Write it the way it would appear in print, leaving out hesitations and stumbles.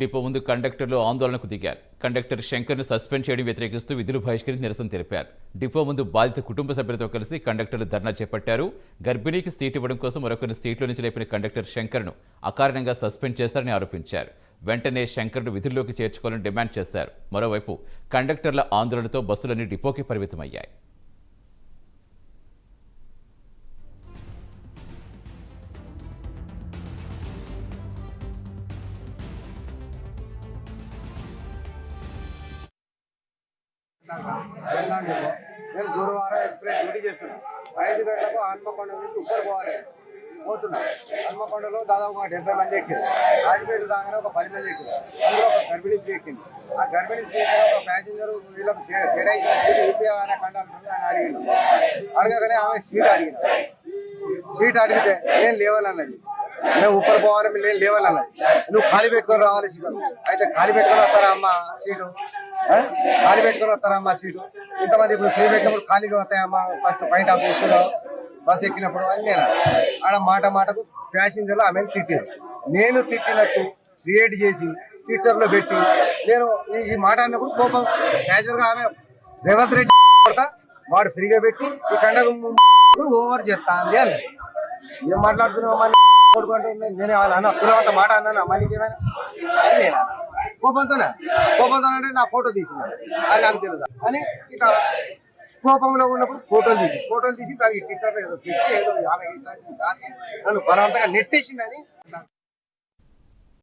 Depot ముందు కండక్టర్లు ఆందోళనకు దిగారు. కండక్టర్ శంకర్ను సస్పెండ్ చేయడం వ్యతిరేకిస్తూ విధులు బహిష్కరించి నిరసన తెలిపారు. డిపో ముందు బాధిత కుటుంబ సభ్యులతో కలిసి కండక్టర్లు ధర్నా చేపట్టారు. గర్భిణీకి సీట్ ఇవ్వడం కోసం మరొకరిని సీట్లో నుంచి లేపిన కండక్టర్ శంకర్ను అకారణంగా సస్పెండ్ చేస్తారని ఆరోపించారు. వెంటనే శంకర్ను విధుల్లోకి చేర్చుకోవాలని డిమాండ్ చేశారు. మరోవైపు కండక్టర్ల ఆందోళనతో బస్సులన్నీ డిపోకి పరిమితమయ్యాయి. నేను గురువారం ఎక్స్ప్రెస్ డ్యూటీ చేస్తున్నాను. 5 గంటలకు హన్మకొండ నుంచి ఉప్పర్ పోతున్నా. హన్మకొండలో దాదాపు 70 మంది ఎక్కింది. రాజపేట దాకా ఒక 10 మంది ఎక్కింది. అందులో ఒక గర్భిణీ స్త్రీ ఎక్కింది. ఆ గర్భిణీ స్త్రీ ఒక ప్యాసింజర్ వీళ్ళకి కేటాయించిన సీట్ యూపీఐ అనే కండక్టర్ అని అడిగింది. అడగగానే ఆమె సీట్ అడిగితే నేను లేవాలన్నది. నేను ఉప్పర్ పోవాలి, నేను లేవాలన్నది. నువ్వు ఖాళీ పెట్టుకొని రావాలి సీటు. అయితే ఖాళీ పెట్టుకొని వస్తారా అమ్మ సీటు? ఖాళీ పెట్టుకొని వస్తారా అమ్మ సీటు? ఇంతమంది ఇప్పుడు ఫ్రీ పెట్టినప్పుడు ఖాళీగా వస్తాయమ్మా. ఫస్ట్ బయట ఆఫీసులో బస్సు ఎక్కినప్పుడు అని నేను ఆడ మాటకు ప్యాసింజర్లు ఆమెను తిట్టారు. నేను తిట్టినట్టు క్రియేట్ చేసి ట్విట్టర్లో పెట్టి నేను ఈ మాట అన్నప్పుడు కోపం క్యాజువల్గా ఆమె రేవంత్ రెడ్డి వాడు ఫ్రీగా పెట్టి ఈ కండక్టర్ ఓవర్ చేస్తా అంది అని ఏం మాట్లాడుతున్నావు కొడుకుంటే నేనే అన్న కులవంత మాట అన్నాను మనకి ఏమైనా నేను కోపంతో అంటే నా ఫోటో తీసింది అది నాకు తెలుసు అని ఇక కోపంలో ఉన్నప్పుడు ఫోటోలు తీసి ట్విట్టర్లో ఏదో పెట్టి ఏదో 50 దాచి నన్ను బలవంతంగా నెట్టేసిందని